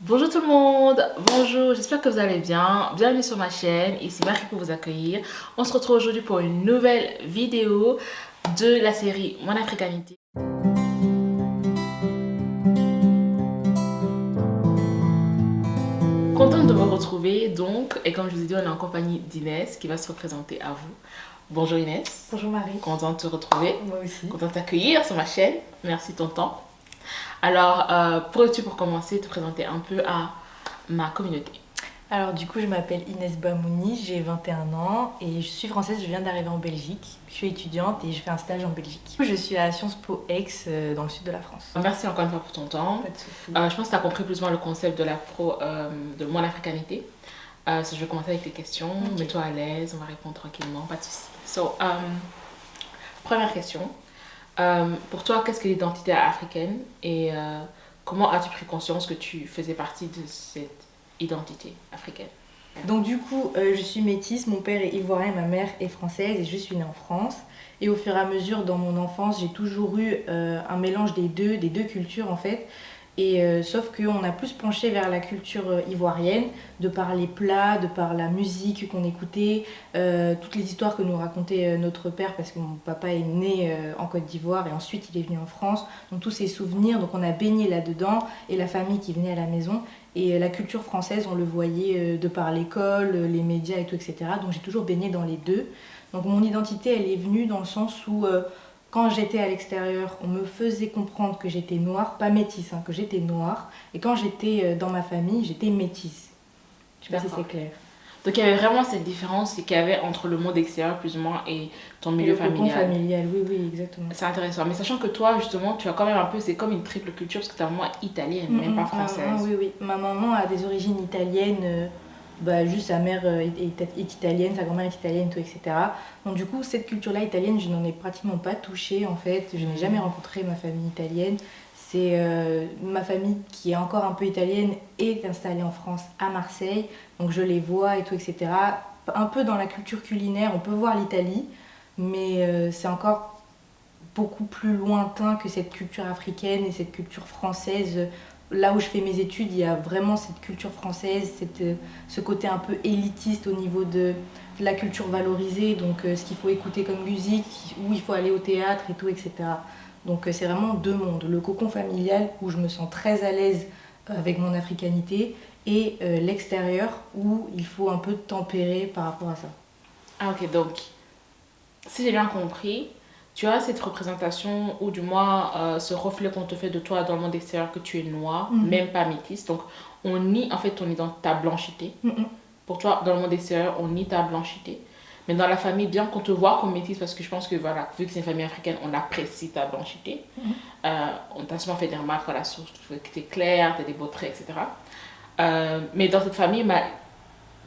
Bonjour tout le monde, bonjour, j'espère que vous allez bien. Bienvenue sur ma chaîne, ici Marie pour vous accueillir. On se retrouve aujourd'hui pour une nouvelle vidéo de la série Mon Africanité. Contente de vous retrouver donc, et comme je vous ai dit, on est en compagnie d'Inès qui va se représenter à vous. Bonjour Inès. Bonjour Marie. Contente de te retrouver. Moi aussi. Contente de t'accueillir sur ma chaîne. Merci de ton temps. Alors, pourrais-tu pour commencer te présenter un peu à ma communauté? Alors du coup, je m'appelle Inès Bamouni, j'ai 21 ans et je suis française, je viens d'arriver en Belgique. Je suis étudiante et je fais un stage en Belgique. Je suis à Sciences Po Aix dans le sud de la France. Merci encore une fois pour ton temps. Pas de soucis. Je pense que tu as compris plus ou moins le concept de de mon africanité. Je vais commencer avec les questions. Ok. Mets-toi à l'aise, on va répondre tranquillement, pas de soucis. Première question. Pour toi, qu'est-ce que l'identité africaine et comment as-tu pris conscience que tu faisais partie de cette identité africaine? Donc du coup, je suis métisse, mon père est ivoirien, ma mère est française et je suis née en France. Et au fur et à mesure, dans mon enfance, j'ai toujours eu un mélange des deux cultures en fait. Et sauf qu'on a plus penché vers la culture ivoirienne, de par les plats, de par la musique qu'on écoutait, toutes les histoires que nous racontait notre père, parce que mon papa est né en Côte d'Ivoire et ensuite il est venu en France. Donc tous ces souvenirs, donc on a baigné là-dedans, et la famille qui venait à la maison. Et la culture française, on le voyait de par l'école, les médias et tout, etc. Donc j'ai toujours baigné dans les deux. Donc mon identité, elle est venue dans le sens où quand j'étais à l'extérieur, on me faisait comprendre que j'étais noire, pas métisse, hein, que j'étais noire. Et quand j'étais dans ma famille, j'étais métisse. Je sais pas si c'est clair. Donc il y avait vraiment cette différence qu'il y avait entre le monde extérieur plus ou moins et ton milieu Le cocon familial. familial, oui, oui, exactement. C'est intéressant. Mais sachant que toi, justement, tu as quand même un peu, c'est comme une triple culture parce que ta maman est italienne, même pas française. Oui, oui. Ma maman a des origines italiennes. Juste sa mère est italienne, sa grand-mère est italienne, tout, etc. Donc du coup, cette culture-là italienne, je n'en ai pratiquement pas touché en fait. Je n'ai jamais rencontré ma famille italienne. C'est ma famille qui est encore un peu italienne est installée en France, à Marseille. Donc je les vois et tout, etc. Un peu dans la culture culinaire, on peut voir l'Italie, mais c'est encore beaucoup plus lointain que cette culture africaine et cette culture française. Là où je fais mes études, il y a vraiment cette culture française, ce côté un peu élitiste au niveau de la culture valorisée, donc ce qu'il faut écouter comme musique, où il faut aller au théâtre et tout, etc. Donc c'est vraiment deux mondes. Le cocon familial, où je me sens très à l'aise avec mon africanité, et l'extérieur, où il faut un peu tempérer par rapport à ça. Ah ok, donc si j'ai bien compris, tu as cette représentation ou du moins ce reflet qu'on te fait de toi dans le monde extérieur que tu es noire, même pas métisse. Donc on nie en fait ta blanchité. Pour toi, dans le monde extérieur, on nie ta blanchité. Mais dans la famille, bien qu'on te voit comme métisse, parce que je pense que voilà, vu que c'est une famille africaine, on apprécie ta blanchité. On t'a souvent fait des remarques voilà, sur que tu es claire, tu as des beaux traits, etc. Mais dans cette famille,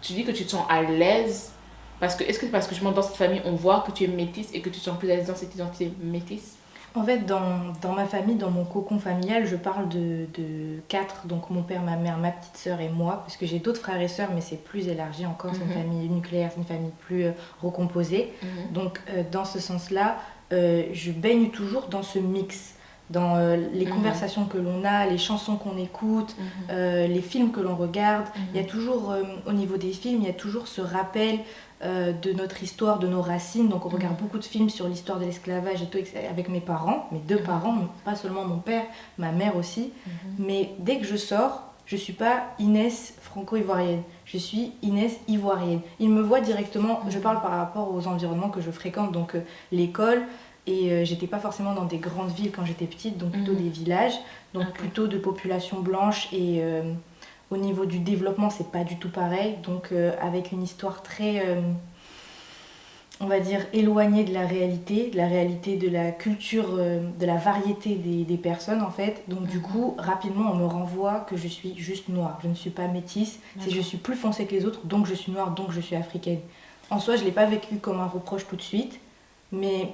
tu dis que tu te sens à l'aise parce que, est-ce que c'est parce que je monte dans cette famille, on voit que tu es métisse et que tu te sens plus à l'aise dans cette identité métisse? En fait, dans ma famille, dans mon cocon familial, je parle de quatre, donc mon père, ma mère, ma petite sœur et moi, parce que j'ai d'autres frères et sœurs, mais c'est plus élargi encore, c'est une famille nucléaire, c'est une famille plus recomposée. Donc, dans ce sens-là, je baigne toujours dans ce mix, dans les conversations que l'on a, les chansons qu'on écoute, les films que l'on regarde. Il y a toujours, au niveau des films, il y a toujours ce rappel de notre histoire, de nos racines. Donc on regarde beaucoup de films sur l'histoire de l'esclavage et tout avec mes parents, mes deux parents, pas seulement mon père, ma mère aussi. Mais dès que je sors, je suis pas Inès franco-ivoirienne, je suis Inès ivoirienne. Ils me voient directement, je parle par rapport aux environnements que je fréquente, donc l'école, et j'étais pas forcément dans des grandes villes quand j'étais petite, donc plutôt des villages, donc plutôt de population blanche et au niveau du développement, c'est pas du tout pareil. Donc, avec une histoire très, on va dire, éloignée de la réalité de la culture, de la variété des personnes, en fait. Donc, du coup, rapidement, on me renvoie que je suis juste noire. Je ne suis pas métisse. C'est je suis plus foncée que les autres, donc je suis noire, donc je suis africaine. En soi, je ne l'ai pas vécu comme un reproche tout de suite. Mais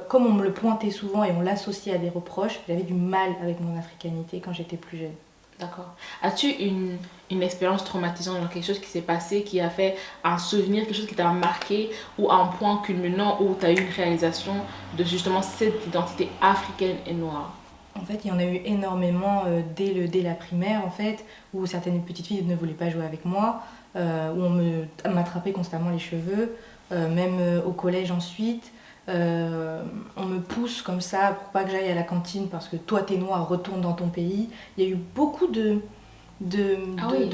comme on me le pointait souvent et on l'associait à des reproches, j'avais du mal avec mon africanité quand j'étais plus jeune. D'accord. As-tu une expérience traumatisante, genre quelque chose qui s'est passé, qui a fait un souvenir, quelque chose qui t'a marqué, ou un point culminant où tu as eu une réalisation de justement cette identité africaine et noire? En fait, il y en a eu énormément dès la primaire, en fait, où certaines petites filles ne voulaient pas jouer avec moi, où m'attrapait constamment les cheveux, même au collège ensuite. On me pousse comme ça pour pas que j'aille à la cantine parce que toi t'es noir, retourne dans ton pays. Il y a eu beaucoup Ah oui.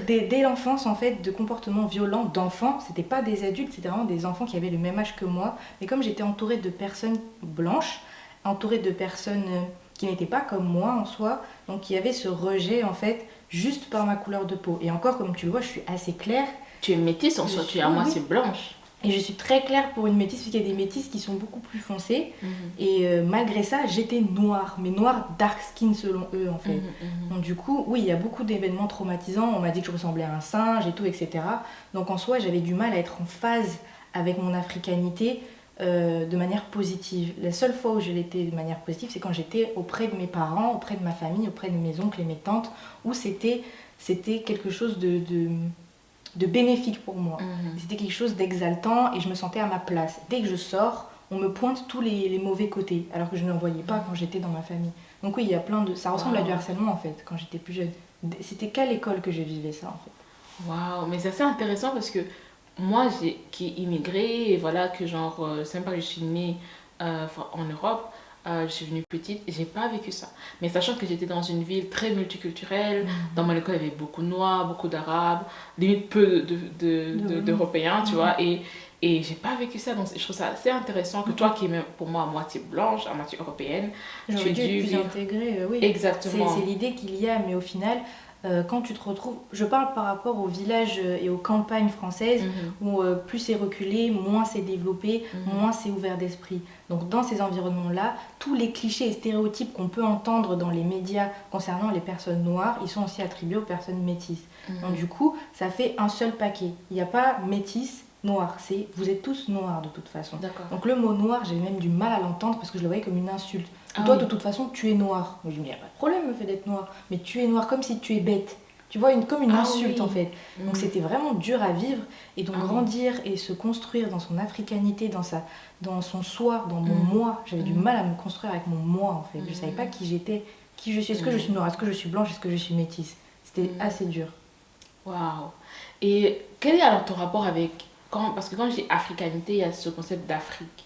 dès l'enfance en fait, de comportements violents d'enfants. C'était pas des adultes, c'était vraiment des enfants qui avaient le même âge que moi. Mais comme j'étais entourée de personnes blanches, entourée de personnes qui n'étaient pas comme moi en soi, donc il y avait ce rejet en fait juste par ma couleur de peau. Et encore, comme tu le vois, je suis assez claire. Tu es métisse en soi, tu es à Oui, moitié oui. blanche. Et je suis très claire pour une métisse, parce qu'il y a des métisses qui sont beaucoup plus foncées. Et malgré ça, j'étais noire, mais noire dark skin selon eux en fait. Donc du coup, oui, il y a beaucoup d'événements traumatisants. On m'a dit que je ressemblais à un singe et tout, etc. Donc en soi, j'avais du mal à être en phase avec mon africanité de manière positive. La seule fois où je l'étais de manière positive, c'est quand j'étais auprès de mes parents, auprès de ma famille, auprès de mes oncles et mes tantes, où c'était quelque chose de bénéfique pour moi. C'était quelque chose d'exaltant et je me sentais à ma place. Dès que je sors, on me pointe tous les mauvais côtés, alors que je n'en voyais pas quand j'étais dans ma famille. Donc oui, il y a plein de... Ça ressemble à du harcèlement en fait, quand j'étais plus jeune. C'était qu'à l'école que je vivais ça en fait. Waouh, mais c'est assez intéressant parce que moi qui est immigrée, et voilà, que genre, c'est même pas que je suis née en Europe, je suis venue petite et j'ai pas vécu ça. Mais sachant que j'étais dans une ville très multiculturelle, dans mon école il y avait beaucoup de Noirs, beaucoup d'Arabes, limite peu d'Européens, tu vois, et j'ai pas vécu ça. Donc je trouve ça assez intéressant que toi qui es même pour moi à moitié blanche, à moitié européenne, tu J'aurais aies dû dû être plus vivre. intégrée, oui. Exactement. C'est l'idée qu'il y a, mais au final, quand tu te retrouves... Je parle par rapport aux villages et aux campagnes françaises, où plus c'est reculé, moins c'est développé, moins c'est ouvert d'esprit. Donc dans ces environnements-là, tous les clichés et stéréotypes qu'on peut entendre dans les médias concernant les personnes noires, ils sont aussi attribués aux personnes métisses. Donc du coup, ça fait un seul paquet. Il n'y a pas métisse, noir, c'est vous êtes tous noirs de toute façon. D'accord. Donc le mot noir, j'ai même du mal à l'entendre parce que je le voyais comme une insulte. Ah toi, oui. de toute façon, tu es noir. Moi, je me dis, il n'y a pas de problème le fait d'être noir, mais tu es noir comme si tu es bête. Tu vois, comme une Ah insulte oui. en fait. Donc c'était vraiment dur à vivre. Et donc Ah oui. grandir et se construire dans son africanité, dans son soi, dans mon moi. J'avais du mal à me construire avec mon moi en fait. Je ne savais pas qui j'étais, qui je suis. Est-ce que je suis noire, est-ce que je suis blanche, est-ce que je suis métisse. C'était assez dur. Waouh. Et quel est alors ton rapport avec... Parce que quand je dis africanité, il y a ce concept d'Afrique.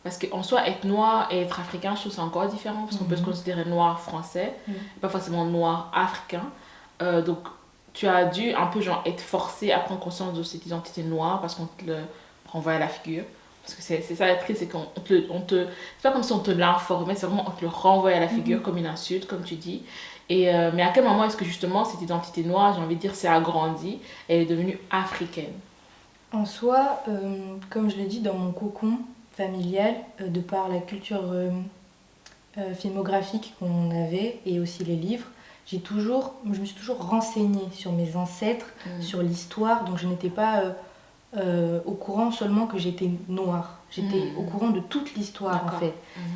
Parce qu'en soi, être noir et être africain, je trouve ça encore différent. Parce qu'on peut se considérer noir français, pas forcément noir africain. Donc, tu as dû un peu genre être forcé à prendre conscience de cette identité noire parce qu'on te le renvoie à la figure. Parce que c'est ça la triste, c'est qu'on c'est pas comme si on te l'informait, c'est vraiment on te le renvoie à la figure comme une insulte, comme tu dis. Mais à quel moment est-ce que justement cette identité noire, j'ai envie de dire, s'est agrandie et elle est devenue africaine? En soi, comme je l'ai dit, dans mon cocon familial, de par la culture filmographique qu'on avait et aussi les livres, je me suis toujours renseignée sur mes ancêtres, sur l'histoire, donc je n'étais pas au courant seulement que j'étais noire. J'étais au courant de toute l'histoire en fait.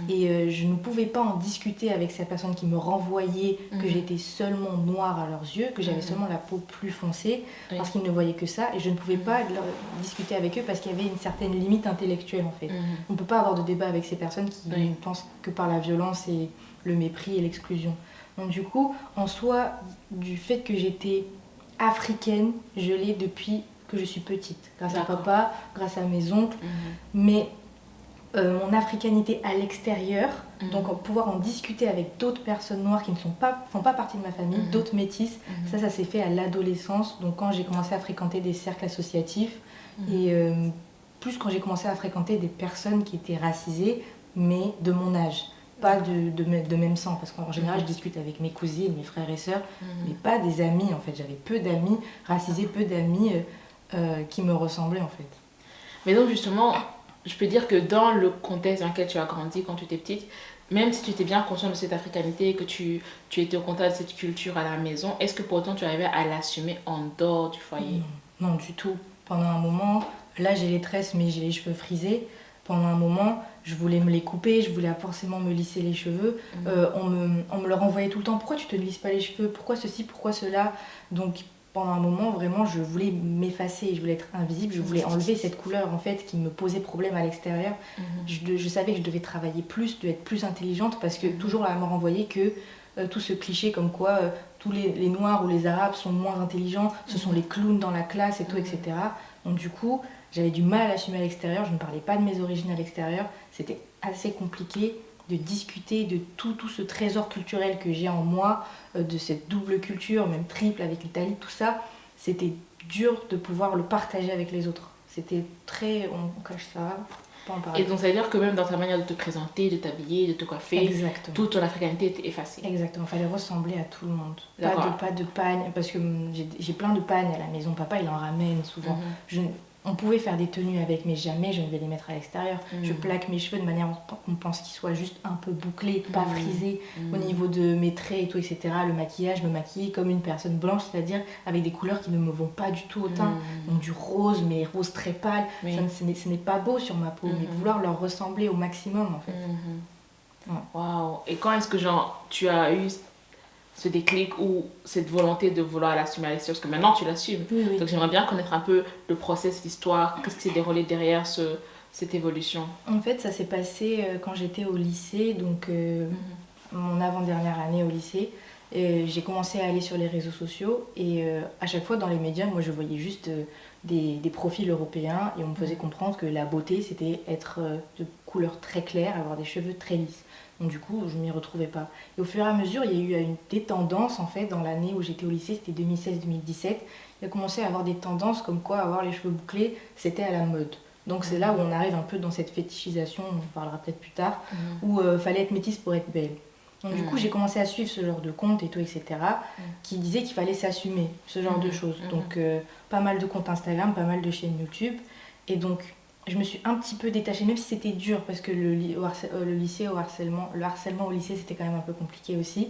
Et je ne pouvais pas en discuter avec ces personnes qui me renvoyaient que j'étais seulement noire à leurs yeux, que j'avais seulement la peau plus foncée, parce qu'ils ne voyaient que ça. Et je ne pouvais pas discuter avec eux parce qu'il y avait une certaine limite intellectuelle en fait. On ne peut pas avoir de débat avec ces personnes qui ne pensent que par la violence et le mépris et l'exclusion. Donc du coup, en soi, du fait que j'étais africaine, je l'ai depuis que je suis petite, grâce à papa, grâce à mes oncles, mais mon africanité à l'extérieur, donc pouvoir en discuter avec d'autres personnes noires qui ne font pas partie de ma famille, d'autres métisses, ça s'est fait à l'adolescence, donc quand j'ai commencé à fréquenter des cercles associatifs, et plus quand j'ai commencé à fréquenter des personnes qui étaient racisées, mais de mon âge. Pas de même sang, parce qu'en général je discute avec mes cousines, mes frères et sœurs, mais pas des amis en fait. J'avais peu d'amis racisés, peu d'amis qui me ressemblaient en fait. Mais donc justement, je peux dire que dans le contexte dans lequel tu as grandi quand tu étais petite, même si tu étais bien consciente de cette africanité et que tu étais au contact de cette culture à la maison, est-ce que pour autant tu arrivais à l'assumer en dehors du foyer? Non, du tout. Pendant un moment, là j'ai les tresses mais j'ai les cheveux frisés. Pendant un moment, je voulais me les couper, je voulais forcément me lisser les cheveux. On me le renvoyait tout le temps. Pourquoi tu te lisses pas les cheveux? Pourquoi ceci? Pourquoi cela? Donc pendant un moment, vraiment, je voulais m'effacer, je voulais être invisible, je voulais enlever cette couleur, en fait, qui me posait problème à l'extérieur. Je savais que je devais travailler plus, de être plus intelligente, parce que toujours à me renvoyer que tout ce cliché comme quoi tous les Noirs ou les Arabes sont moins intelligents, ce sont les clowns dans la classe et tout, etc. Donc du coup, j'avais du mal à l'assumer à l'extérieur, je ne parlais pas de mes origines à l'extérieur, c'était assez compliqué de discuter de tout ce trésor culturel que j'ai en moi, de cette double culture, même triple avec l'Italie, tout ça, c'était dur de pouvoir le partager avec les autres. C'était très... on cache ça, pas en parler. Et donc ça veut dire que même dans ta manière de te présenter, de t'habiller, de te coiffer, Exactement. toute ton africanité était effacée. Exactement, il fallait ressembler à tout le monde. D'accord. Pas de pagne, parce que j'ai plein de pagnes à la maison, papa il en ramène souvent. On pouvait faire des tenues avec, mais jamais je ne vais les mettre à l'extérieur. Je plaque mes cheveux de manière qu'on pense qu'ils soient juste un peu bouclés, pas frisés. Au niveau de mes traits et tout, etc. Le maquillage, me maquiller comme une personne blanche, c'est-à-dire avec des couleurs qui ne me vont pas du tout au teint. Donc du rose, mais rose très pâle. Ce n'est pas beau sur ma peau, mais vouloir leur ressembler au maximum en fait. Waouh. Et quand est-ce que genre tu as eu ce déclic ou cette volonté de vouloir l'assumer à l'extérieur, parce que maintenant tu l'assumes. Donc j'aimerais bien connaître un peu le process, l'histoire, qu'est-ce qui s'est déroulé derrière cette évolution. En fait, ça s'est passé quand j'étais au lycée, donc mon avant-dernière année au lycée. J'ai commencé à aller sur les réseaux sociaux et à chaque fois dans les médias, moi je voyais juste des profils européens et on me faisait comprendre que la beauté c'était être de couleur très claire, avoir des cheveux très lisses. Donc du coup, je ne m'y retrouvais pas. Et au fur et à mesure, il y a eu des tendances, en fait, dans l'année où j'étais au lycée, c'était 2016-2017. Il a commencé à avoir des tendances comme quoi avoir les cheveux bouclés, c'était à la mode. Donc c'est là où on arrive un peu dans cette fétichisation, on en parlera peut-être plus tard, où fallait être métisse pour être belle. Donc du coup, j'ai commencé à suivre ce genre de comptes et tout, etc., qui disaient qu'il fallait s'assumer, ce genre de choses. Donc pas mal de comptes Instagram, pas mal de chaînes YouTube. Et donc je me suis un petit peu détachée, même si c'était dur, parce que le harcèlement au lycée, c'était quand même un peu compliqué aussi.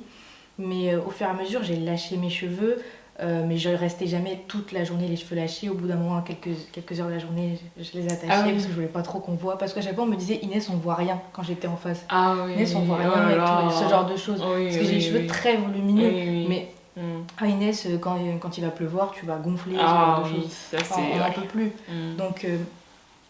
Mais au fur et à mesure, j'ai lâché mes cheveux, mais je restais jamais toute la journée les cheveux lâchés. Au bout d'un moment, quelques heures de la journée, je les attachais parce que je voulais pas trop qu'on voie. Parce qu'à chaque fois, on me disait Inès, on voit rien quand j'étais en face. Inès, on voit rien, et tout, ce genre de choses. Parce que j'ai les cheveux très volumineux, mais Inès, quand il va pleuvoir, tu vas gonfler, ce genre de choses. Ça, c'est... on n'en peut plus. Donc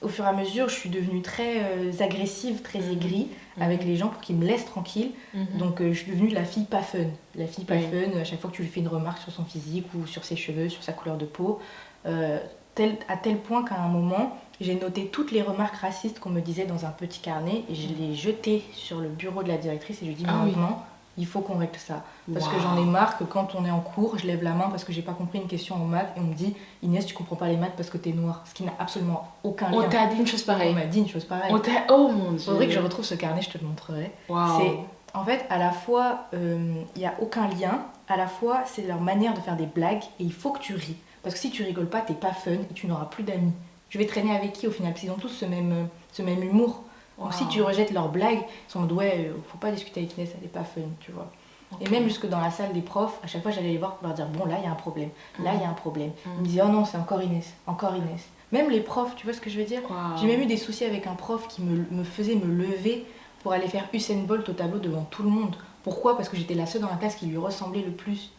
au fur et à mesure, je suis devenue très agressive, très aigrie avec les gens pour qu'ils me laissent tranquille. Donc je suis devenue la fille pas fun. La fille pas fun, à chaque fois que tu lui fais une remarque sur son physique ou sur ses cheveux, sur sa couleur de peau, à tel point qu'à un moment, j'ai noté toutes les remarques racistes qu'on me disait dans un petit carnet et je les jetées sur le bureau de la directrice et je lui dis maintenant, il faut qu'on règle ça. Parce que j'en ai marre que quand on est en cours, je lève la main parce que j'ai pas compris une question en maths et on me dit Inès, tu comprends pas les maths parce que t'es noire. Ce qui n'a absolument aucun lien. On t'a dit une chose pareille. On m'a dit une chose pareille. Oh mon dieu. Faudrait que je retrouve ce carnet, je te le montrerai. C'est, en fait, à la fois, il y a aucun lien, à la fois, c'est leur manière de faire des blagues et il faut que tu ris. Parce que si tu rigoles pas, t'es pas fun et tu n'auras plus d'amis. Je vais traîner avec qui au final? Parce qu'ils ont tous ce même humour. Donc si tu rejettes leurs blagues, ils sont en mode faut pas discuter avec Inès, elle est pas fun, tu vois. Et même jusque dans la salle des profs, à chaque fois j'allais les voir pour leur dire bon là il y a un problème, là il y a un problème. Ils me disaient oh non c'est encore Inès, encore Inès. Même les profs, tu vois ce que je veux dire? J'ai même eu des soucis avec un prof qui me faisait me lever pour aller faire Usain Bolt au tableau devant tout le monde. Pourquoi? Parce que j'étais la seule dans la classe qui lui ressemblait le plus.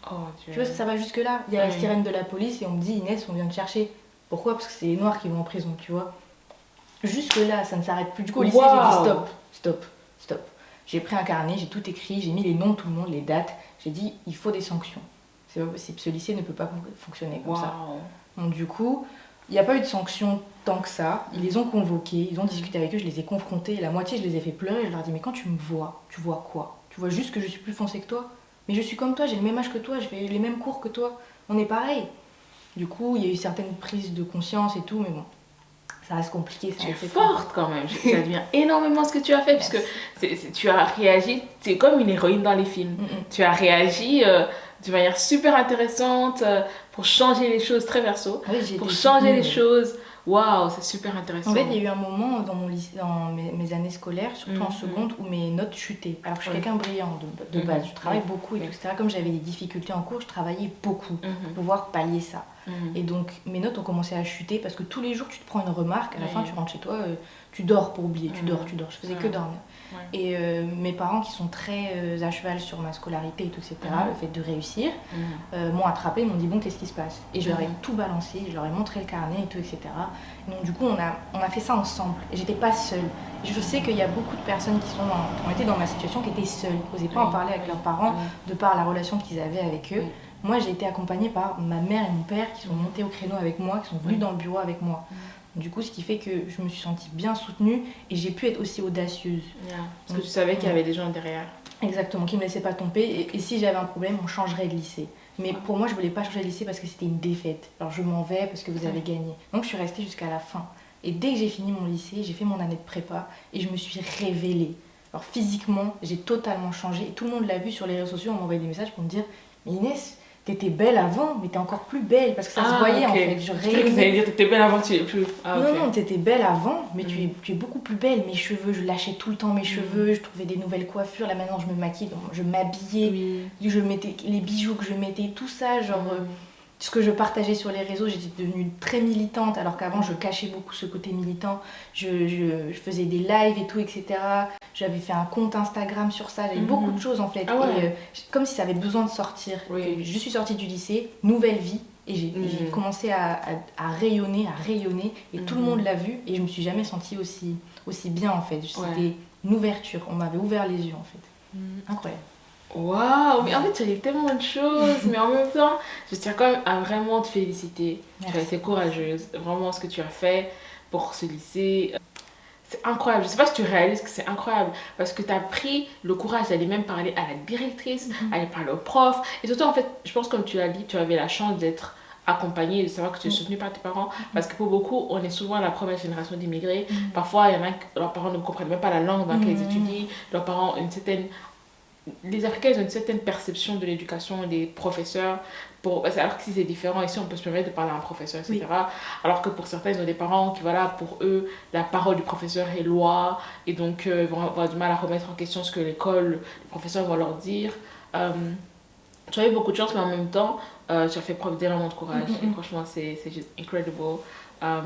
Tu vois ça va jusque là. Il y a la sirène de la police et on me dit Inès on vient te chercher. Pourquoi? Parce que c'est les noirs qui vont en prison, tu vois. Jusque là ça ne s'arrête plus. Du coup au lycée j'ai dit stop. J'ai pris un carnet, j'ai tout écrit, j'ai mis les noms de tout le monde, les dates. J'ai dit, il faut des sanctions. C'est pas possible, ce lycée ne peut pas fonctionner comme ça. Donc du coup, il n'y a pas eu de sanctions tant que ça. Ils les ont convoqués, ils ont discuté avec eux, je les ai confrontés. La moitié, je les ai fait pleurer. Je leur ai dit, mais quand tu me vois, tu vois quoi? Tu vois juste que je suis plus foncée que toi? Mais je suis comme toi, j'ai le même âge que toi, je fais les mêmes cours que toi. On est pareil. Du coup, il y a eu certaines prises de conscience et tout, mais bon. Ça reste compliqué. Tu es forte quand même. J'admire énormément ce que tu as fait parce que tu as réagi, c'est comme une héroïne dans les films. Tu as réagi de manière super intéressante pour changer les choses très verso, pour changer les choses. Waouh, c'est super intéressant. En fait, il y a eu un moment dans mon lycée, dans mes années scolaires, surtout en seconde, où mes notes chutaient. Alors que je suis quelqu'un de brillant de base, je travaille beaucoup et tout, etc. Comme j'avais des difficultés en cours, je travaillais beaucoup pour pouvoir pallier ça. Et donc mes notes ont commencé à chuter parce que tous les jours tu te prends une remarque, à la fin tu rentres chez toi, tu dors pour oublier, tu dors. Je faisais que dormir. Et mes parents qui sont très à cheval sur ma scolarité et tout, etc., le fait de réussir, m'ont attrapé, m'ont dit bon, qu'est-ce qui se passe? Et je leur ai tout balancé, je leur ai montré le carnet et tout, etc. Et donc du coup on a fait ça ensemble et j'étais pas seule. Je sais qu'il y a beaucoup de personnes qui ont été dans ma situation, qui étaient seules, qui n'osaient pas en parler avec leurs parents de par la relation qu'ils avaient avec eux. Moi, j'ai été accompagnée par ma mère et mon père qui sont montés au créneau avec moi, qui sont venus dans le bureau avec moi. Du coup, ce qui fait que je me suis sentie bien soutenue et j'ai pu être aussi audacieuse. Parce que tu savais qu'il y avait des gens derrière. Exactement, qui ne me laissaient pas tomber. Et si j'avais un problème, on changerait de lycée. Mais pour moi, je ne voulais pas changer de lycée parce que c'était une défaite. Alors, je m'en vais parce que vous avez gagné. Donc, je suis restée jusqu'à la fin. Et dès que j'ai fini mon lycée, j'ai fait mon année de prépa et je me suis révélée. Alors, physiquement, j'ai totalement changé. Et tout le monde l'a vu sur les réseaux sociaux. On m'envoyait des messages pour me dire « Mais Inès, t'étais belle avant, mais t'es encore plus belle. » Parce que ça se voyait en fait. Je croyais que ça allait dire t'étais belle avant, tu es plus. Non, t'étais belle avant, mais tu es beaucoup plus belle. Mes cheveux, je lâchais tout le temps mes cheveux, je trouvais des nouvelles coiffures. Là maintenant, je me maquille, donc je m'habillais, je mettais les bijoux que je mettais, tout ça, genre. Ce que je partageais sur les réseaux, j'étais devenue très militante, alors qu'avant je cachais beaucoup ce côté militant. Je faisais des lives et tout, etc. J'avais fait un compte Instagram sur ça, j'avais beaucoup de choses en fait. Et, comme si ça avait besoin de sortir. Je suis sortie du lycée, nouvelle vie, et j'ai commencé à rayonner, et tout le monde l'a vu, et je me suis jamais sentie aussi bien en fait. C'était une ouverture, on m'avait ouvert les yeux en fait. Incroyable. Waouh, mais en fait tu as dit tellement de choses, mais en même temps je tiens quand même à vraiment te féliciter. Tu as été courageuse, vraiment ce que tu as fait pour ce lycée, c'est incroyable. Je sais pas si tu réalises que c'est incroyable parce que tu as pris le courage d'aller même parler à la directrice, aller parler au prof, et surtout en fait je pense comme tu l'as dit, tu avais la chance d'être accompagnée, de savoir que tu es soutenue par tes parents, parce que pour beaucoup on est souvent la première génération d'immigrés. Parfois il y en a que leurs parents ne comprennent même pas la langue dans laquelle ils étudient, leurs parents ont une certaine... Les Africains ils ont une certaine perception de l'éducation des professeurs, alors que si c'est différent, ici on peut se permettre de parler à un professeur, etc. Alors que pour certains, ils ont des parents qui, voilà, pour eux, la parole du professeur est loi, et donc vont avoir du mal à remettre en question ce que l'école, les professeurs vont leur dire. Tu as eu beaucoup de chance, mais en même temps, tu as fait preuve d'énormément de courage, et franchement, c'est juste incredible.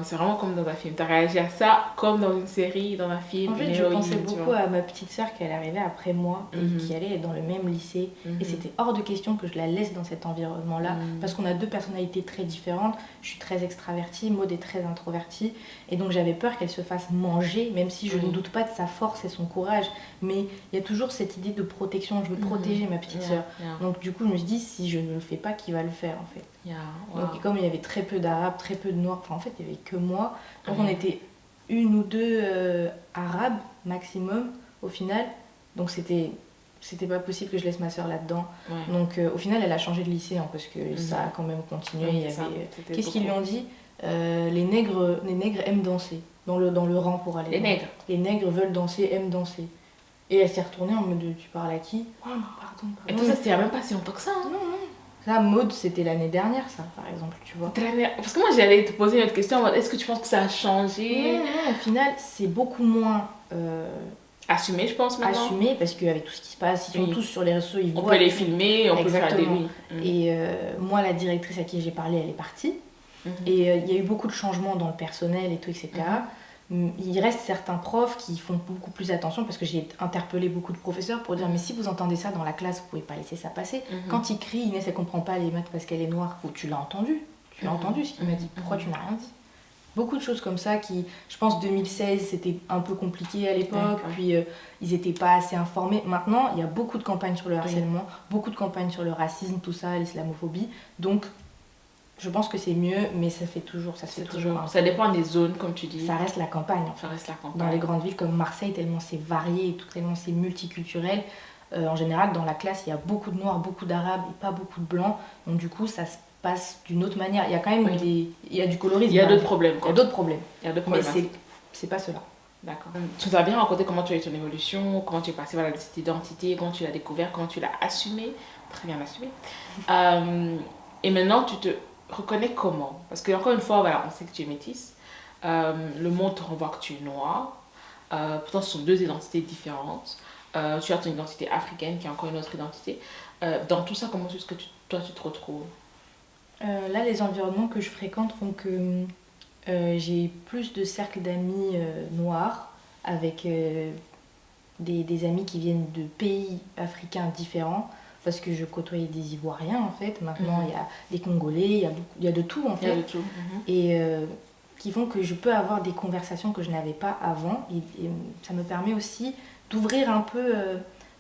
C'est vraiment comme dans un film. Tu as réagi à ça comme dans une série, dans un film. En fait, je pensais beaucoup à ma petite sœur qui allait arriver après moi et qui allait être dans le même lycée. Et c'était hors de question que je la laisse dans cet environnement-là parce qu'on a deux personnalités très différentes. Je suis très extravertie, Maud est très introvertie. Et donc j'avais peur qu'elle se fasse manger, même si je ne doute pas de sa force et son courage. Mais il y a toujours cette idée de protection. Je veux protéger ma petite sœur. Donc du coup, je me suis dit, si je ne le fais pas, qui va le faire en fait? Donc comme il y avait très peu d'arabes, très peu de noirs, enfin en fait il n'y avait que moi, donc on était une ou deux arabes maximum au final, donc c'était pas possible que je laisse ma soeur là-dedans. Donc au final elle a changé de lycée hein, parce que ça a quand même continué. Il y avait... Qu'est-ce qu'ils lui ont dit? Les nègres aiment danser dans le rang pour aller. Les nègres veulent danser, aiment danser. Et elle s'est retournée en mode tu parles à qui? Oh non, pardon. Et tout ça c'était il n'y a même pas si longtemps que ça. Hein. Non. Ça, Maud, c'était l'année dernière, ça, par exemple, tu vois. Parce que moi, j'allais te poser une autre question. Est-ce que tu penses que ça a changé? Non, au final, c'est beaucoup moins... assumé, je pense, maintenant. Assumé, parce qu'avec tout ce qui se passe, ils sont tous sur les réseaux, ils voient... On peut les filmer, on peut faire des... Et moi, la directrice à qui j'ai parlé, elle est partie. Et il y a eu beaucoup de changements dans le personnel et tout, etc. Il reste certains profs qui font beaucoup plus attention parce que j'ai interpellé beaucoup de professeurs pour dire mais si vous entendez ça dans la classe, vous pouvez pas laisser ça passer. Quand il crie, Inès elle comprend pas les maths parce qu'elle est noire, tu l'as entendu. Tu l'as entendu ce qu'il m'a dit. Pourquoi tu n'as rien dit? Beaucoup de choses comme ça qui, je pense 2016 c'était un peu compliqué à l'époque, puis ils étaient pas assez informés. Maintenant il y a beaucoup de campagnes sur le harcèlement, beaucoup de campagnes sur le racisme, tout ça, l'islamophobie. Donc je pense que c'est mieux, mais ça se fait toujours. Ça dépend des zones, comme tu dis. Ça reste la campagne. En fait. Ça reste la campagne. Dans les grandes villes comme Marseille, tellement c'est varié, et tout, tellement c'est multiculturel. En général, dans la classe, il y a beaucoup de noirs, beaucoup d'arabes et pas beaucoup de blancs. Donc du coup, ça se passe d'une autre manière. Il y a quand même il y a du colorisme. Il y a d'autres problèmes. Il y a d'autres problèmes. Mais c'est pas cela. D'accord. Tu nous as bien raconté comment tu as eu ton évolution, comment tu es passée vers cette identité, comment tu l'as découvert, comment tu l'as assumée. Très bien assumée. Et maintenant, tu te reconnais comment? Parce que encore une fois, voilà, on sait que tu es métisse. Le monde te renvoie que tu es noire. Pourtant, ce sont deux identités différentes. Tu as ton identité africaine qui est encore une autre identité. Dans tout ça, comment est-ce que toi tu te retrouves? Là, les environnements que je fréquente font que j'ai plus de cercles d'amis noirs avec des amis qui viennent de pays africains différents parce que je côtoyais des Ivoiriens en fait. Maintenant, il y a des Congolais, il y a de tout en fait. Il y a de tout. Et qui font que je peux avoir des conversations que je n'avais pas avant. Et ça me permet aussi d'ouvrir un peu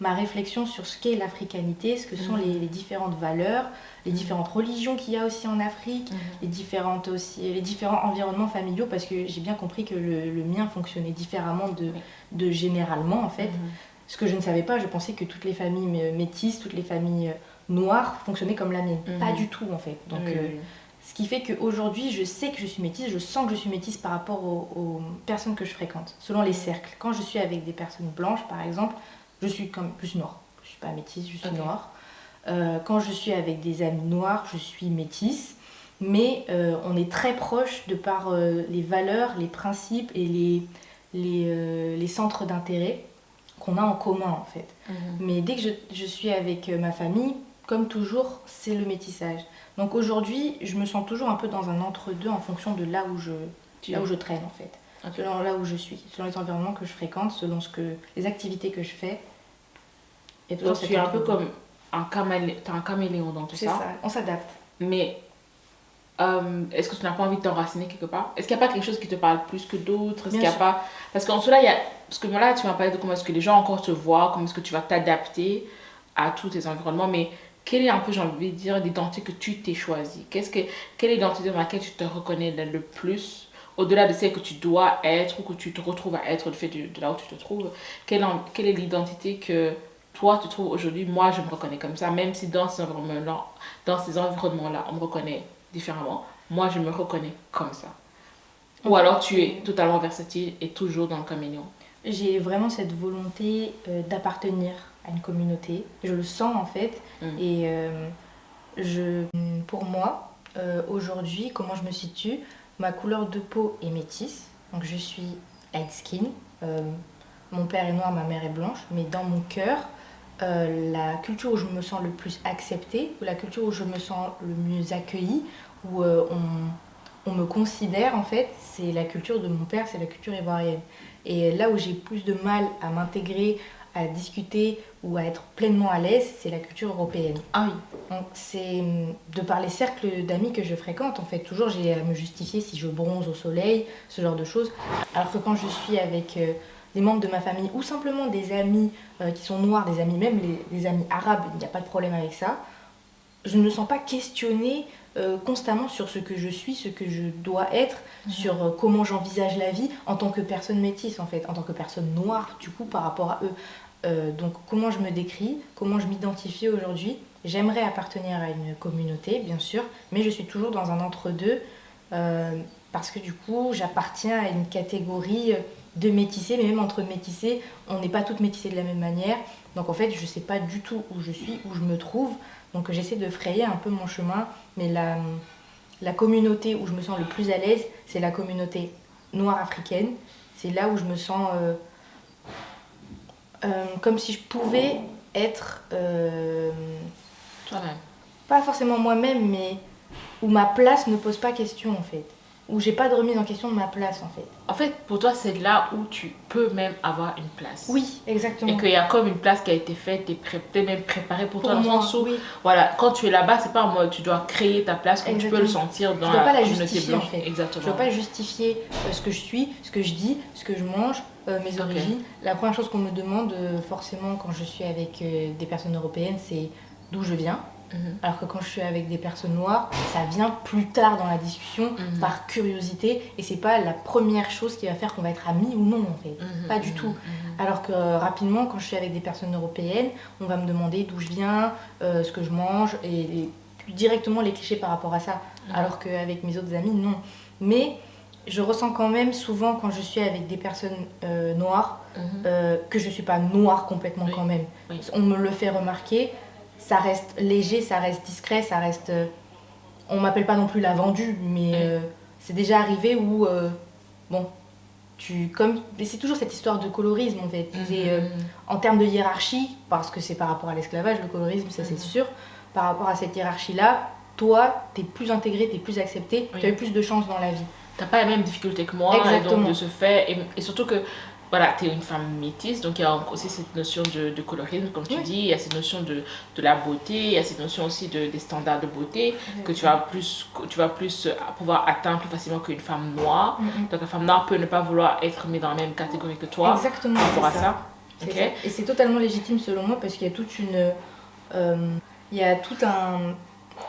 ma réflexion sur ce qu'est l'africanité, ce que sont les différentes valeurs, les différentes religions qu'il y a aussi en Afrique, les différents environnements familiaux, parce que j'ai bien compris que le mien fonctionnait différemment de généralement en fait. Ce que je ne savais pas, je pensais que toutes les familles métisses, toutes les familles noires fonctionnaient comme la mienne. Pas du tout en fait. Donc, ce qui fait qu'aujourd'hui, je sais que je suis métisse, je sens que je suis métisse par rapport aux personnes que je fréquente, selon les cercles. Quand je suis avec des personnes blanches, par exemple, je suis comme plus noire. Je ne suis pas métisse, je suis noire. Quand je suis avec des amis noirs, je suis métisse. Mais on est très proches de par les valeurs, les principes et les centres d'intérêt qu'on a en commun, en fait. Mais dès que je suis avec ma famille, comme toujours, c'est le métissage. Donc aujourd'hui, je me sens toujours un peu dans un entre-deux en fonction de là où je traîne en fait. Selon là où je suis, selon les environnements que je fréquente, selon les activités que je fais. Et donc tu es un peu comme un caméléon dans tout ça. C'est ça, on s'adapte. Mais est-ce que tu n'as pas envie de t'enraciner quelque part? Est-ce qu'il n'y a pas quelque chose qui te parle plus que d'autres? Est-ce qu'il y a pas... Parce qu'en cela, il y a... Parce que là, tu m'as parlé de comment est-ce que les gens encore te voient, comment est-ce que tu vas t'adapter à tous tes environnements, mais quelle est un peu, j'ai envie de dire, l'identité que tu t'es choisie? Quelle est l'identité dans laquelle tu te reconnais le plus, au-delà de celle que tu dois être ou que tu te retrouves à être, du fait de là où tu te trouves? Quelle est l'identité que toi tu trouves aujourd'hui? Moi, je me reconnais comme ça, même si dans ces environnements-là, on me reconnaît différemment. Moi, je me reconnais comme ça. Ou alors tu es totalement versatile et toujours dans le caméléon. J'ai vraiment cette volonté d'appartenir à une communauté. Je le sens en fait. Et pour moi, aujourd'hui, comment je me situe, ma couleur de peau est métisse. Donc je suis light skin. Mon père est noir, ma mère est blanche. Mais dans mon cœur, la culture où je me sens le plus acceptée, ou la culture où je me sens le mieux accueillie, où on me considère en fait, c'est la culture de mon père, c'est la culture ivoirienne. Et là où j'ai plus de mal à m'intégrer, à discuter ou à être pleinement à l'aise, c'est la culture européenne. Ah oui. Donc c'est de par les cercles d'amis que je fréquente, en fait, toujours j'ai à me justifier si je bronze au soleil, ce genre de choses. Alors que quand je suis avec des membres de ma famille ou simplement des amis qui sont noirs, des amis même les amis arabes, il n'y a pas de problème avec ça. Je ne me sens pas questionnée constamment sur ce que je suis, ce que je dois être, sur comment j'envisage la vie en tant que personne métisse en fait, en tant que personne noire du coup par rapport à eux. Donc comment je me décris, comment je m'identifie aujourd'hui. J'aimerais appartenir à une communauté bien sûr, mais je suis toujours dans un entre-deux parce que du coup j'appartiens à une catégorie de métissés, mais même entre métissés, on n'est pas toutes métissées de la même manière. Donc en fait je ne sais pas du tout où je suis, où je me trouve. Donc j'essaie de frayer un peu mon chemin, mais la communauté où je me sens le plus à l'aise, c'est la communauté noire africaine. C'est là où je me sens comme si je pouvais être... toi-même. Pas forcément moi-même, mais où ma place ne pose pas question en fait. Où j'ai pas de remise en question de ma place en fait. En fait, pour toi, c'est là où tu peux même avoir une place. Oui, exactement. Et qu'il y a comme une place qui a été faite, t'es même préparée pour toi, dans le sens où, oui. voilà, quand tu es là-bas, c'est pas en mode tu dois créer ta place, comme tu peux le sentir dans la communauté blanche. En fait. Exactement. Je dois pas justifier ce que je suis, ce que je dis, ce que je mange, mes origines. La première chose qu'on me demande forcément quand je suis avec des personnes européennes, c'est d'où je viens. Alors que quand je suis avec des personnes noires, ça vient plus tard dans la discussion, par curiosité, et c'est pas la première chose qui va faire qu'on va être amis ou non en fait, pas du tout. Alors que rapidement, quand je suis avec des personnes européennes, on va me demander d'où je viens, ce que je mange, et directement les clichés par rapport à ça. Alors qu'avec mes autres amis, non. Mais je ressens quand même souvent quand je suis avec des personnes noires, que je suis pas noire complètement quand même. On me le fait remarquer. Ça reste léger, ça reste discret, ça reste... on m'appelle pas non plus la vendue, mais c'est déjà arrivé où... bon, c'est toujours cette histoire de colorisme en fait. En termes de hiérarchie, parce que c'est par rapport à l'esclavage, le colorisme, ça c'est sûr, par rapport à cette hiérarchie-là, toi, t'es plus intégré, t'es plus accepté, Oui. tu as eu plus de chance dans la vie. T'as pas la même difficulté que moi, et donc de ce fait, et surtout que voilà, tu es une femme métisse, donc il y a aussi cette notion de colorisme, comme tu dis, il y a cette notion de la beauté, il y a cette notion aussi des standards de beauté que tu vas plus pouvoir atteindre plus facilement qu'une femme noire. Donc la femme noire peut ne pas vouloir être mise dans la même catégorie que toi. Exactement, par rapport à ça. C'est ça. Et c'est totalement légitime selon moi parce qu'il y a toute une... il y a tout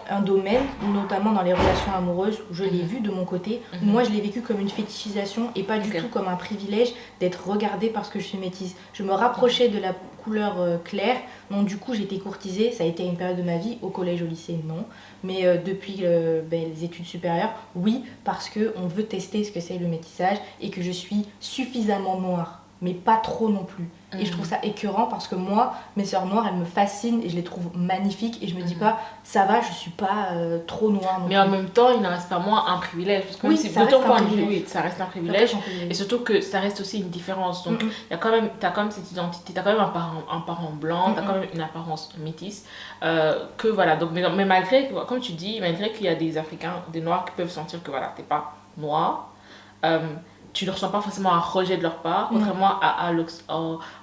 un domaine, notamment dans les relations amoureuses, où je l'ai vu de mon côté. Moi, je l'ai vécu comme une fétichisation et pas du tout comme un privilège d'être regardée parce que je suis métisse. Je me rapprochais de la couleur claire, donc du coup, j'ai été courtisée. Ça a été une période de ma vie, au collège, au lycée, non. Mais depuis les études supérieures, oui, parce qu'on veut tester ce que c'est le métissage et que je suis suffisamment noire, mais pas trop non plus. Et je trouve ça écœurant parce que moi, mes sœurs noires, elles me fascinent et je les trouve magnifiques. Et je me dis pas, ça va, je suis pas trop noire. Mais en même temps, il n'en reste pas moins un privilège. Parce que oui, si ça reste un privilège. Oui, ça reste un privilège. Et surtout que ça reste aussi une différence. Donc, t'as quand même cette identité, t'as quand même un parent blanc, t'as quand même une apparence métisse. Que voilà, donc, mais malgré, comme tu dis, malgré qu'il y a des Africains, des Noirs qui peuvent sentir que voilà, t'es pas noir. Tu ne ressens pas forcément un rejet de leur part, contrairement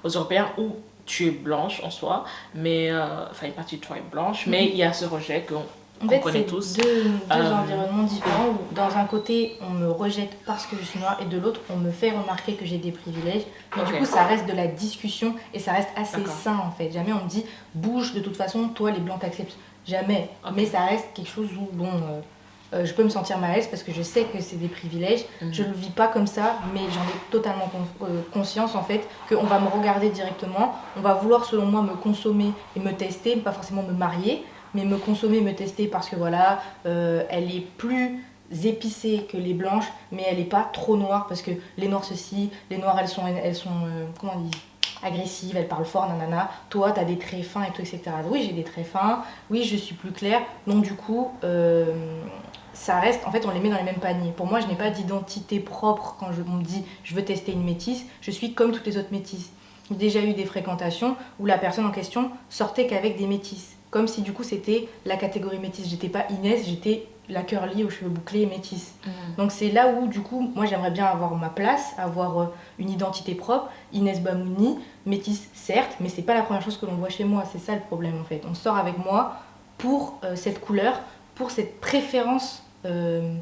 aux Européens où tu es blanche en soi, mais enfin une partie de toi est blanche, mais il y a ce rejet qu'on connaît tous. Deux environnements différents où dans un côté on me rejette parce que je suis noire et de l'autre on me fait remarquer que j'ai des privilèges. Mais du coup ça reste de la discussion et ça reste assez sain en fait. Jamais on me dit bouge, de toute façon toi les blancs t'acceptent. Jamais. Mais ça reste quelque chose où bon... je peux me sentir mal à l'aise parce que je sais que c'est des privilèges. Je ne le vis pas comme ça, mais j'en ai totalement conscience en fait qu'on va me regarder directement. On va vouloir selon moi me consommer et me tester, pas forcément me marier, mais me consommer et me tester parce que voilà, elle est plus épicée que les blanches, mais elle n'est pas trop noire parce que les noirs ceci, les noirs elles sont comment on dit, agressive, elle parle fort, nanana. Toi, t'as des traits fins et tout, etc. Oui, j'ai des traits fins. Oui, je suis plus claire. Donc, du coup, ça reste... En fait, on les met dans les mêmes paniers. Pour moi, je n'ai pas d'identité propre quand on me dit je veux tester une métisse. Je suis comme toutes les autres métisses. J'ai déjà eu des fréquentations où la personne en question sortait qu'avec des métisses. Comme si, du coup, c'était la catégorie métisse. J'étais pas Inès, j'étais la curly aux cheveux bouclés métisse. Donc c'est là où du coup moi j'aimerais bien avoir ma place, avoir une identité propre. Inès Bamouni, métisse certes, mais c'est pas la première chose que l'on voit chez moi, c'est ça le problème en fait. On sort avec moi pour cette couleur, pour cette préférence de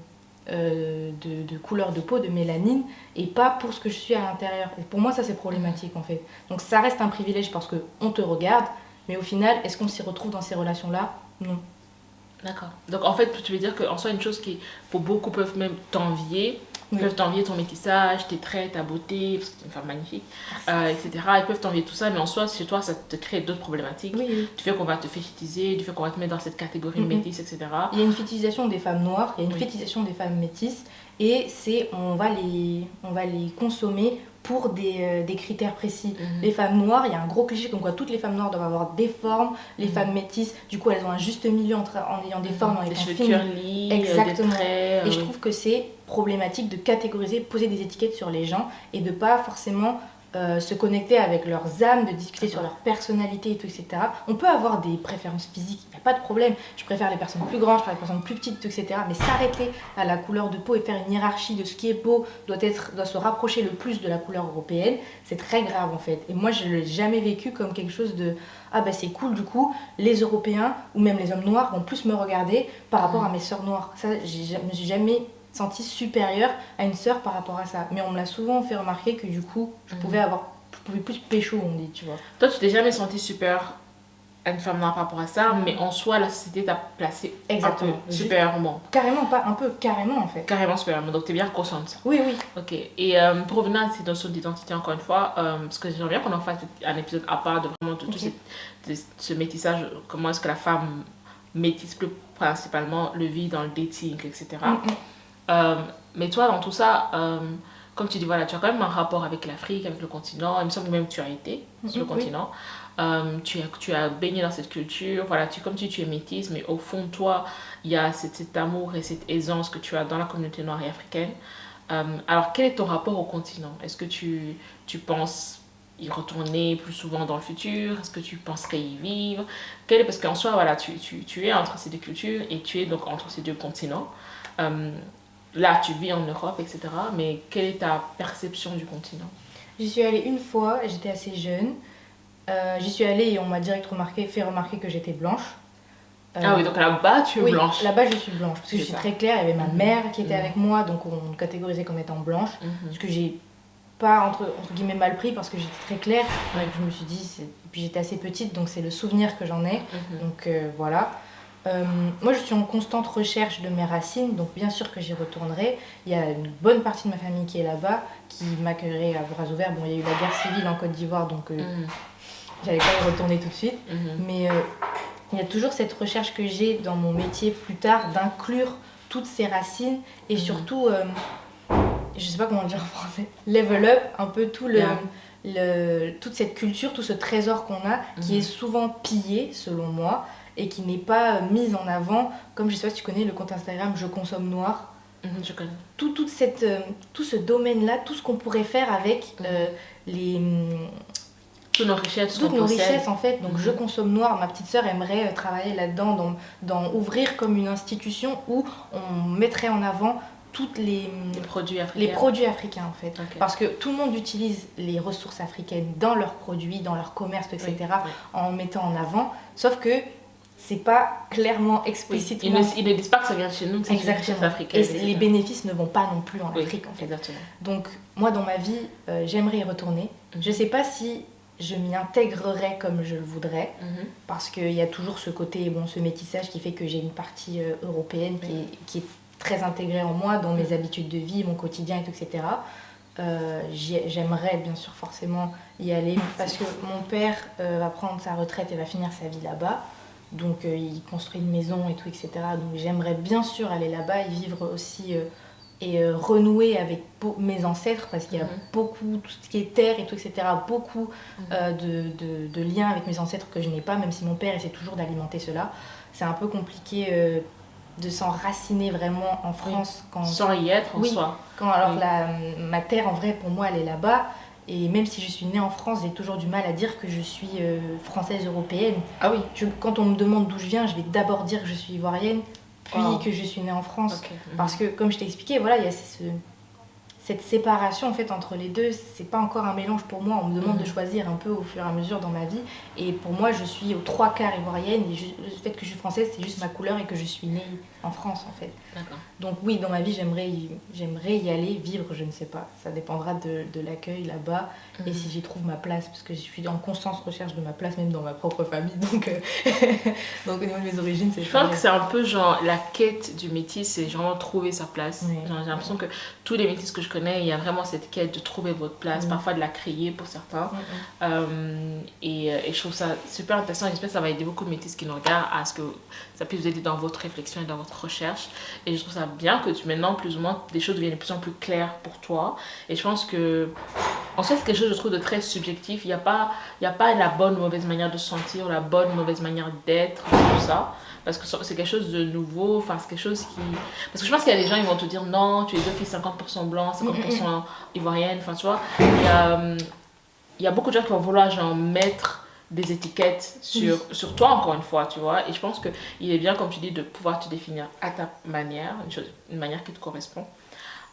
couleur de peau, de mélanine, et pas pour ce que je suis à l'intérieur. Et pour moi ça c'est problématique en fait. Donc ça reste un privilège parce qu'on te regarde, mais au final est-ce qu'on s'y retrouve dans ces relations-là? Non. D'accord. Donc en fait, tu veux dire qu'en soi, une chose qui, pour beaucoup, peuvent même t'envier, peuvent t'envier ton métissage, tes traits, ta beauté, parce que tu es une femme magnifique, etc. Ils peuvent t'envier tout ça, mais en soi, chez toi, ça te crée d'autres problématiques. Du fait qu'on va te fétichiser, du fait qu'on va te mettre dans cette catégorie métisse, etc. Il y a une fétichisation des femmes noires, il y a une fétichisation des femmes métisses, et on va les consommer pour des critères précis. Les femmes noires, il y a un gros cliché comme quoi toutes les femmes noires doivent avoir des formes, les femmes métisses, du coup elles ont un juste milieu en ayant des formes, en étant fines. Curly, exactement. Des traits, et je trouve que c'est problématique de catégoriser, poser des étiquettes sur les gens et de pas forcément se connecter avec leurs âmes, de discuter sur leur personnalité et tout, etc. On peut avoir des préférences physiques, il n'y a pas de problème. Je préfère les personnes plus grandes, je préfère les personnes plus petites, etc. Mais s'arrêter à la couleur de peau et faire une hiérarchie de ce qui est beau doit se rapprocher le plus de la couleur européenne, c'est très grave en fait. Et moi je ne l'ai jamais vécu comme quelque chose de ah bah c'est cool, du coup les Européens ou même les hommes noirs vont plus me regarder par rapport à mes sœurs noires. Ça, je me suis jamais sentie supérieure à une sœur par rapport à ça. Mais on me l'a souvent fait remarquer que du coup, je pouvais plus pécho, on dit, tu vois. Toi, tu t'es jamais sentie supérieure à une femme noire par rapport à ça, mais en soi, la société t'a placé un peu supérieurement. Carrément, pas un peu, carrément en fait. Carrément supérieurement, donc t'es bien consciente de ça. Oui, oui. Ok, et pour revenir à cette notion d'identité encore une fois, parce que j'aimerais bien qu'on en fasse un épisode à part de vraiment tout ce métissage, comment est-ce que la femme métisse plus principalement le vit dans le dating, etc. Mais toi, dans tout ça, comme tu dis, voilà, tu as quand même un rapport avec l'Afrique, avec le continent. Il me semble même que tu as été sur le continent. Tu as baigné dans cette culture. Voilà, comme tu es métisse, mais au fond de toi, il y a cet amour et cette aisance que tu as dans la communauté noire et africaine. Alors, quel est ton rapport au continent? Est-ce que tu penses y retourner plus souvent dans le futur? Est-ce que tu penserais y vivre? Parce qu'en soi, voilà, tu es entre ces deux cultures et tu es donc entre ces deux continents. Là, tu vis en Europe, etc. Mais quelle est ta perception du continent? J'y suis allée une fois, j'étais assez jeune. J'y suis allée et on m'a direct fait remarquer que j'étais blanche. Ah oui, donc là-bas, tu es oui, blanche. Là-bas, je suis blanche. Parce que je suis très claire. Il y avait ma mère qui était avec moi, donc on me catégorisait comme étant blanche. Ce que j'ai pas, entre guillemets, mal pris parce que j'étais très claire. Donc je me suis dit, et puis j'étais assez petite, donc c'est le souvenir que j'en ai. Donc voilà. Moi, je suis en constante recherche de mes racines, donc bien sûr que j'y retournerai. Il y a une bonne partie de ma famille qui est là-bas, qui m'accueillerait à bras ouverts. Bon, il y a eu la guerre civile en Côte d'Ivoire, donc j'allais pas y retourner tout de suite. Mais il y a toujours cette recherche que j'ai dans mon métier plus tard d'inclure toutes ces racines et surtout, je sais pas comment le dire en français, level up un peu tout toute cette culture, tout ce trésor qu'on a qui est souvent pillé selon moi et qui n'est pas mise en avant, comme je sais pas si tu connais le compte Instagram Je consomme noir. Je connais. Tout ce domaine-là, tout ce qu'on pourrait faire avec toutes nos richesses, toutes nos richesses en fait. Donc Je consomme noir, ma petite sœur aimerait travailler là-dedans, dans ouvrir comme une institution où on mettrait en avant toutes les produits africains en fait. Parce que tout le monde utilise les ressources africaines dans leurs produits, dans leur commerce, etc. En mettant en avant, sauf que c'est pas clairement, explicitement. Ils ne disent pas que ça vient de chez nous, que c'est une richesse africaine. Et les bénéfices ne vont pas non plus en Afrique en fait. Exactement. Donc moi dans ma vie, j'aimerais y retourner. Je sais pas si je m'y intégrerai comme je le voudrais, parce qu'il y a toujours ce côté, ce métissage qui fait que j'ai une partie européenne qui est très intégrée en moi, dans mes habitudes de vie, mon quotidien, etc. J'aimerais bien sûr forcément y aller, parce que mon père va prendre sa retraite et va finir sa vie là-bas. Donc il construit une maison et tout, etc. Donc j'aimerais bien sûr aller là-bas et vivre aussi... et renouer avec mes ancêtres parce qu'il y a beaucoup, tout ce qui est terre et tout, etc., beaucoup de liens avec mes ancêtres que je n'ai pas, même si mon père essaie toujours d'alimenter cela. C'est un peu compliqué de s'enraciner vraiment en France. Sans y être en soi. Ma terre, en vrai, pour moi, elle est là-bas. Et même si je suis née en France, j'ai toujours du mal à dire que je suis française européenne. Ah oui. Quand on me demande d'où je viens, je vais d'abord dire que je suis ivoirienne, puis que je suis née en France. Parce que, comme je t'ai expliqué, voilà, il y a cette séparation en fait entre les deux. C'est pas encore un mélange pour moi. On me demande de choisir un peu au fur et à mesure dans ma vie. Et pour moi, je suis aux 3/4 ivoirienne. Et le fait que je suis française, c'est juste ma couleur et que je suis née en France en fait. D'accord. Donc oui, dans ma vie, j'aimerais y aller, vivre, je ne sais pas. Ça dépendra de l'accueil là-bas et si j'y trouve ma place, parce que je suis en constante recherche de ma place, même dans ma propre famille. Donc, donc au niveau de mes origines, c'est... Je pense que c'est un peu genre la quête du métis, c'est vraiment trouver sa place. Oui. Genre, j'ai l'impression que tous les métis que je connais, il y a vraiment cette quête de trouver votre place, parfois de la créer pour certains. Et je trouve ça super intéressant. J'espère que ça va aider beaucoup de métis qui nous regardent à ce que ça puisse vous aider dans votre réflexion et dans votre recherche. Et je trouve ça bien que maintenant, plus ou moins, des choses deviennent de plus en plus claires pour toi. Et je pense que, en fait, c'est quelque chose, je trouve, de très subjectif. Il n'y a pas la bonne ou mauvaise manière de se sentir, la bonne ou mauvaise manière d'être, tout ça. Parce que c'est quelque chose de nouveau, enfin, c'est quelque chose qui... Parce que je pense qu'il y a des gens, ils vont te dire, non, tu es d'office 50% blanc, 50% ivoirienne, enfin, tu vois. Il y a beaucoup de gens qui vont vouloir, genre, mettre des étiquettes sur toi, encore une fois, tu vois. Et je pense qu'il est bien, comme tu dis, de pouvoir te définir à ta manière, une manière qui te correspond.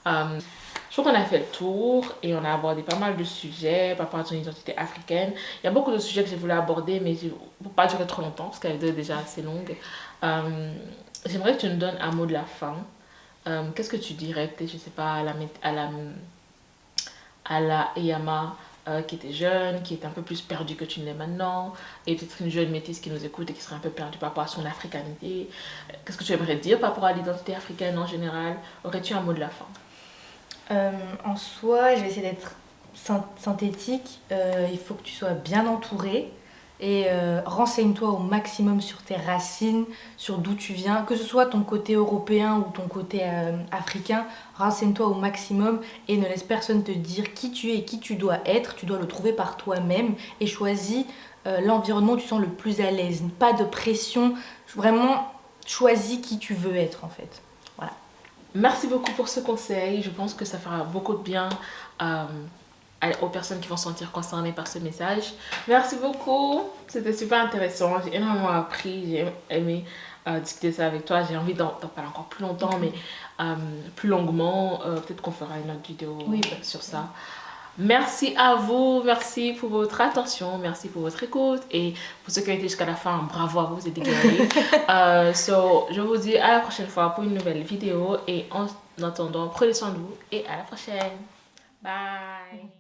Je trouve qu'on a fait le tour et on a abordé pas mal de sujets par rapport à ton identité africaine. Il y a beaucoup de sujets que j'ai voulu aborder, mais je ne peux pas durer trop longtemps parce qu'elle est déjà assez longue. J'aimerais que tu nous donnes un mot de la fin. Qu'est-ce que tu dirais, peut-être, je sais pas, à la Eyama qui était jeune, qui était un peu plus perdue que tu ne l'es maintenant, et peut-être une jeune métisse qui nous écoute et qui serait un peu perdue par rapport à son africanité. Qu'est-ce que tu aimerais dire par rapport à l'identité africaine en général? Aurais-tu un mot de la fin? En soi, je vais essayer d'être synthétique. Il faut que tu sois bien entouré et renseigne-toi au maximum sur tes racines, sur d'où tu viens, que ce soit ton côté européen ou ton côté africain. Renseigne-toi au maximum et ne laisse personne te dire qui tu es et qui tu dois être. Tu dois le trouver par toi-même et choisis l'environnement où tu te sens le plus à l'aise. Pas de pression, vraiment choisis qui tu veux être en fait. Voilà. Merci beaucoup pour ce conseil. Je pense que ça fera beaucoup de bien aux personnes qui vont se sentir concernées par ce message. Merci beaucoup, c'était super intéressant, j'ai énormément appris, j'ai aimé discuter ça avec toi, j'ai envie d'en parler encore plus longtemps, mais plus longuement, peut-être qu'on fera une autre vidéo sur ça. Merci à vous, merci pour votre attention, merci pour votre écoute et pour ceux qui ont été jusqu'à la fin, bravo à vous, vous êtes dégueulés. Je vous dis à la prochaine fois pour une nouvelle vidéo et en attendant, prenez soin de vous et à la prochaine. Bye.